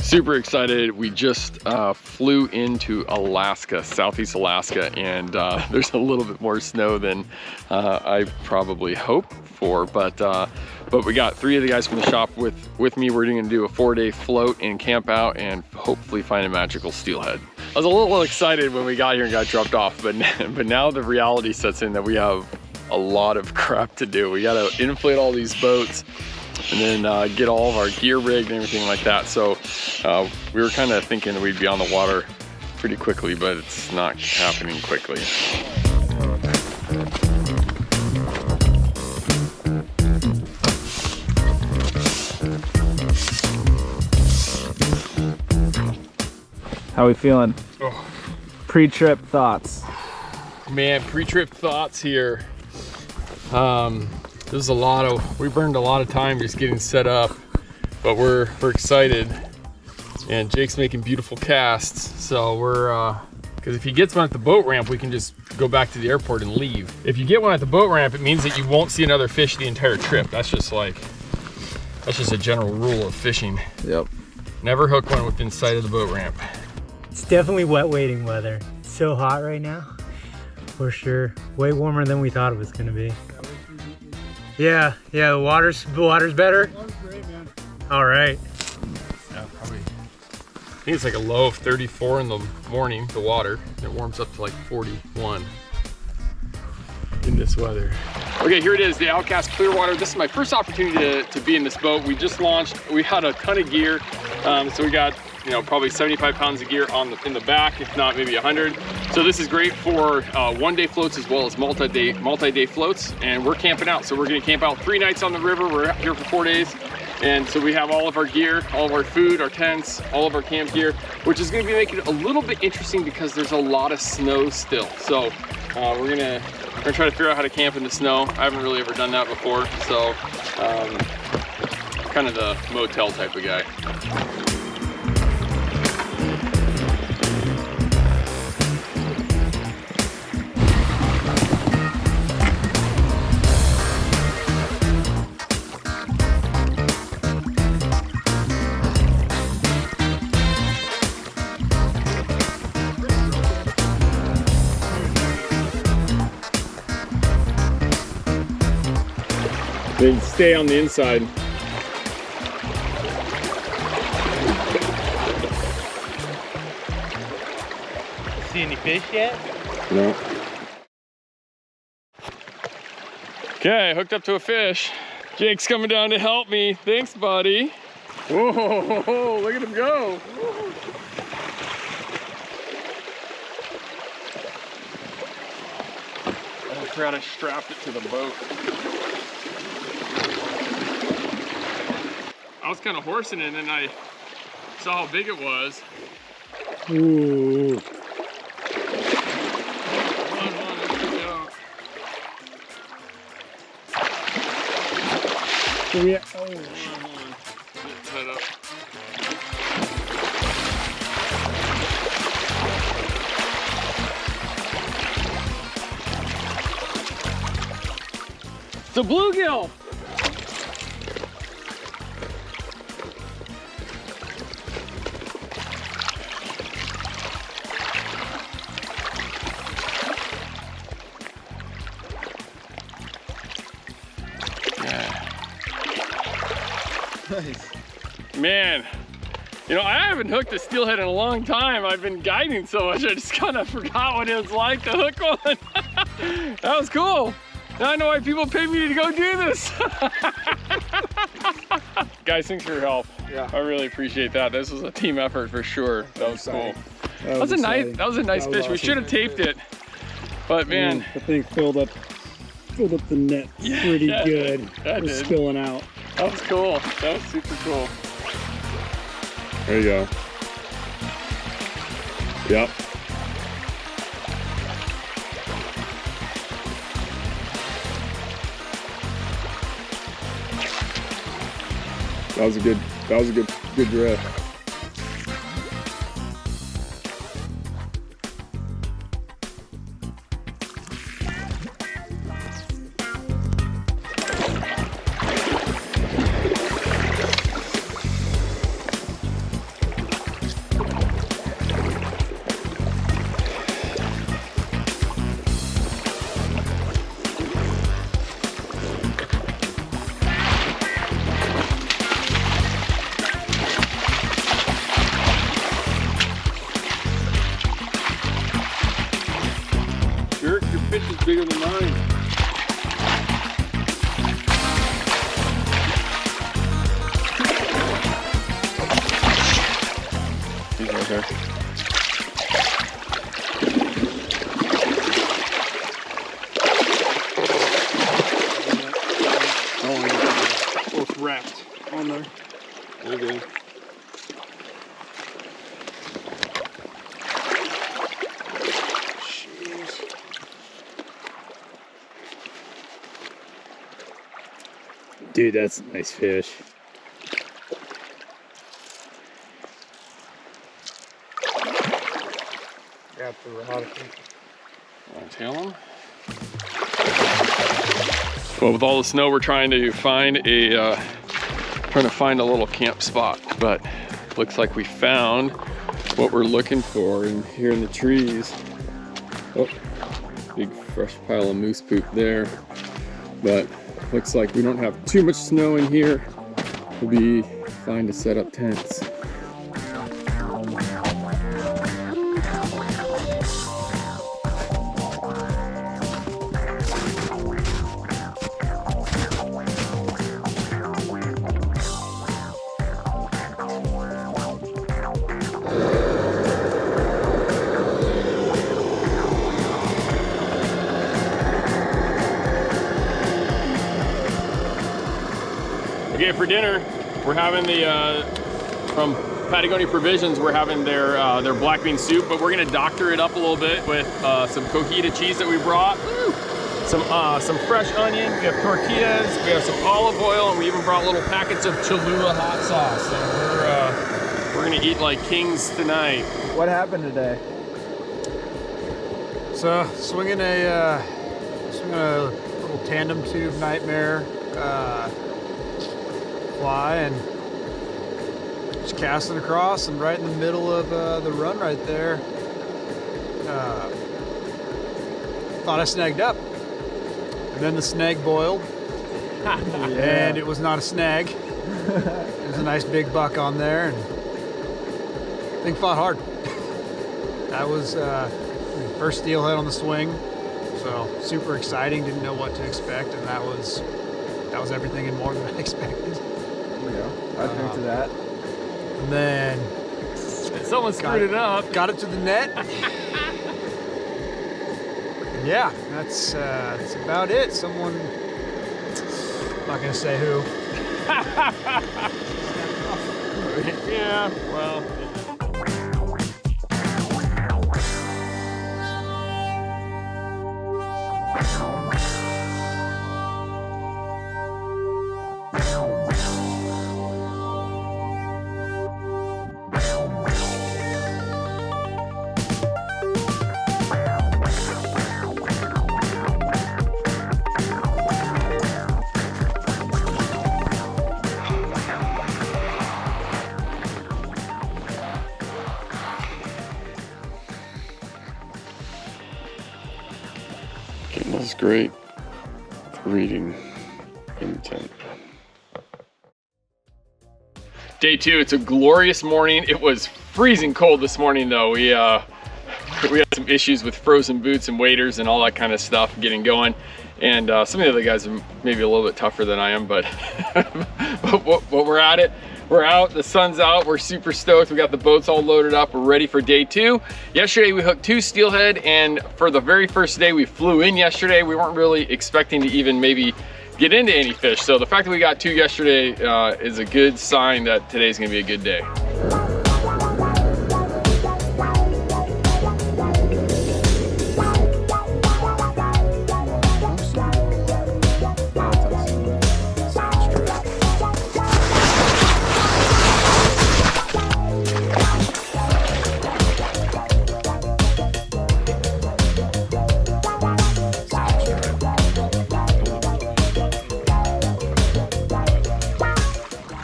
Super excited. We just flew into Alaska, Southeast Alaska, and there's a little bit more snow than I probably hoped for, but we got 3 of the guys from the shop with me. We're gonna do a 4-day float and camp out and hopefully find a magical steelhead. I was a little excited when we got here and got dropped off, but now the reality sets in that we have a lot of crap to do. We gotta inflate all these boats and then get all of our gear rigged and everything like that. So we were kind of thinking that we'd be on the water pretty quickly, but it's not happening quickly. How we feeling? Oh. Pre-trip thoughts. Man, pre-trip thoughts here. This is we burned a lot of time just getting set up, but we're excited. And Jake's making beautiful casts, so because if he gets one at the boat ramp, we can just go back to the airport and leave. If you get one at the boat ramp, it means that you won't see another fish the entire trip. That's just a general rule of fishing. Yep. Never hook one within sight of the boat ramp. It's definitely wet waiting weather. It's so hot right now, for sure. Way warmer than we thought it was gonna be. Yeah, the water's better? The water's great, man. All right. Yeah, probably. I think it's like a low of 34 in the morning, the water. It warms up to like 41 in this weather. Okay, here it is, the Outcast Clearwater. This is my first opportunity to be in this boat. We just launched. We had a ton of gear. So we got, probably 75 pounds of gear in the back, if not maybe 100. So this is great for 1-day floats as well as multi-day floats. And we're camping out. So we're gonna camp out 3 nights on the river. We're here for 4 days. And so we have all of our gear, all of our food, our tents, all of our camp gear, which is gonna be making it a little bit interesting because there's a lot of snow still. So we're gonna try to figure out how to camp in the snow. I haven't really ever done that before. So kind of the motel type of guy. Then stay on the inside. See any fish yet? No. Okay, hooked up to a fish. Jake's coming down to help me. Thanks, buddy. Whoa, look at him go. I forgot I strapped it to the boat. I was kind of horsing it and then I saw how big it was. Ooh. Come on, let's get it out. So we, Hold on. Get it tied up. It's a bluegill. nice. Man, I haven't hooked a steelhead in a long time. I've been guiding so much, I just kind of forgot what it was like to hook one. That was cool. Now I know why people pay me to go do this. Guys, thanks for your help. Yeah. I really appreciate that. This was a team effort for sure. That was cool. That was a nice fish. Awesome. We should have taped it. But man, the thing filled up the net pretty good. That it was did. spilling out. That was cool. That was super cool. There you go. Yep. That was a good drift. fish is bigger than mine. He's right there. Both wrapped on there. Okay. Dude, that's a nice fish. Got the rod. Want to tail him? Well, with all the snow, we're trying to find a little camp spot, but looks like we found what we're looking for in here in the trees. Oh, big fresh pile of moose poop there. But looks like we don't have too much snow in here. We'll be fine to set up tents. Okay, for dinner, we're having from Patagonia Provisions, we're having their black bean soup, but we're gonna doctor it up a little bit with some cojita cheese that we brought, some fresh onion, we have tortillas, we have some olive oil, and we even brought little packets of Cholula hot sauce. So we're gonna eat like kings tonight. What happened today? So swinging a little tandem tube nightmare fly and just cast it across, and right in the middle of the run right there, thought I snagged up, and then the snag boiled. And it was not a snag. It was a nice big buck on there, and I think fought hard. That was first steelhead on the swing, so super exciting. Didn't know what to expect, and that was everything and more than I expected. There you go. I drink to that. And then Someone screwed it up. Got it to the net. Yeah, that's about it. Someone, I'm not gonna say who. Yeah, well. This is great for reading in the tent. Day two, it's a glorious morning. It was freezing cold this morning though. We had some issues with frozen boots and waders and all that kind of stuff getting going. And some of the other guys are maybe a little bit tougher than I am, but, but we're at it. We're out, the sun's out, we're super stoked. We got the boats all loaded up, we're ready for day two. Yesterday we hooked 2 steelhead, and for the very first day we flew in yesterday, we weren't really expecting to even maybe get into any fish. So the fact that we got 2 yesterday is a good sign that today's gonna be a good day.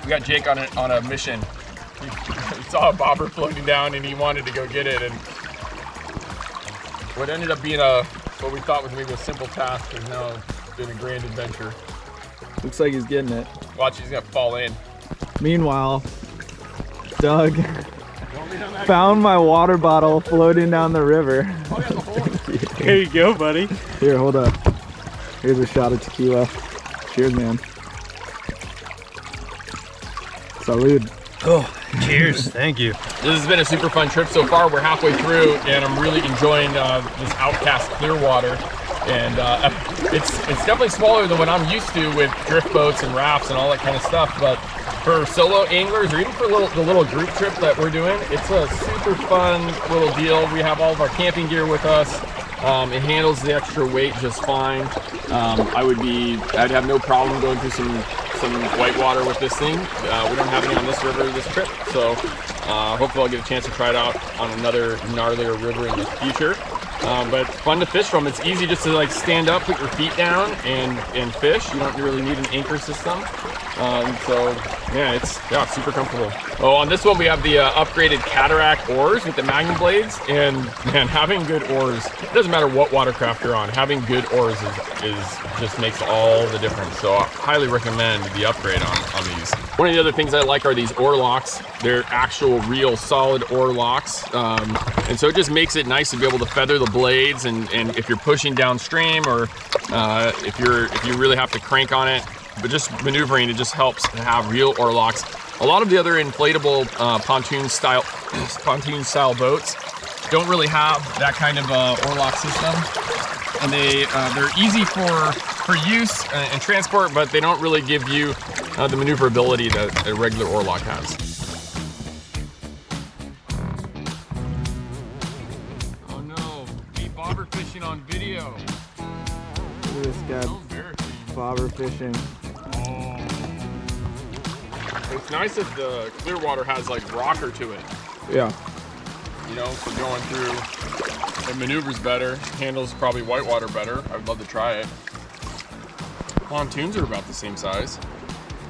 We got Jake on a mission. He saw a bobber floating down and he wanted to go get it, and what ended up being what we thought was maybe a simple task has now been a grand adventure. Looks like he's getting it. Watch, he's gonna fall in. Meanwhile, Doug found my water bottle floating down the river. Oh yeah, the hole. There you go, buddy. Here, hold up. Here's a shot of tequila. Cheers, man. Salud. Oh, cheers. Thank you. This has been a super fun trip so far. We're halfway through, and I'm really enjoying this Outcast Clearwater. And it's definitely smaller than what I'm used to with drift boats and rafts and all that kind of stuff. But for solo anglers, or even for the little group trip that we're doing, it's a super fun little deal. We have all of our camping gear with us. It handles the extra weight just fine. I'd have no problem going through some whitewater with this thing. We don't have any on this river this trip, so hopefully I'll get a chance to try it out on another gnarlier river in the future. But fun to fish from. It's easy just to like stand up, put your feet down, and fish. You don't really need an anchor system. So yeah, it's super comfortable. Oh, on this one we have the upgraded Cataract oars with the Magnum blades, and man, having good oars, it doesn't matter what watercraft you're on, having good oars is just makes all the difference. So I highly recommend the upgrade on these. One of the other things I like are these oar locks. They're actual real solid oar locks, and so it just makes it nice to be able to feather the blades, and if you're pushing downstream, or if you really have to crank on it, but just maneuvering, it just helps to have real oar locks. A lot of the other inflatable pontoon style boats don't really have that kind of oar lock system, and they're easy for use and transport, but they don't really give you the maneuverability that a regular oar lock has. Oh no, me bobber fishing on video. Look at this guy bobber fishing. It's nice that the Clearwater has like rocker to it. Yeah. You know, for going through, it maneuvers better, handles probably whitewater better. I would love to try it. Pontoons are about the same size.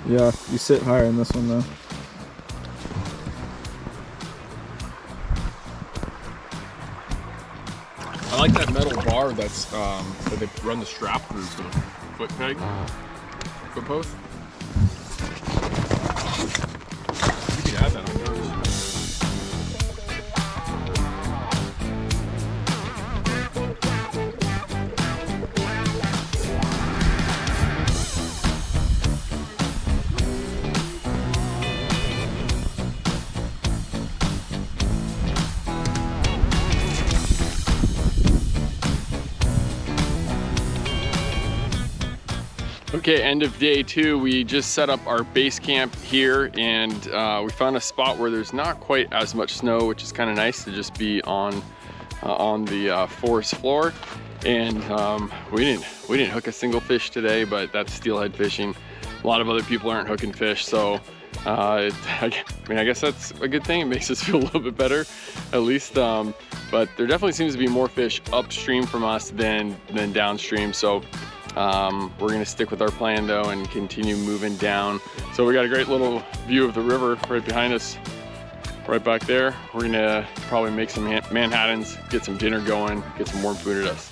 Yeah, you sit higher in this one though. I like that metal bar that's that they run the strap through for the foot peg, foot post. You can add that on yours. Okay, end of day 2. We just set up our base camp here, and we found a spot where there's not quite as much snow, which is kind of nice to just be on the forest floor. And we didn't hook a single fish today, but that's steelhead fishing. A lot of other people aren't hooking fish, so I guess that's a good thing. It makes us feel a little bit better, at least. But there definitely seems to be more fish upstream from us than downstream. So we're gonna stick with our plan though and continue moving down. So we got a great little view of the river right behind us, right back there. We're gonna probably make some Manhattans, get some dinner going, get some warm food at us.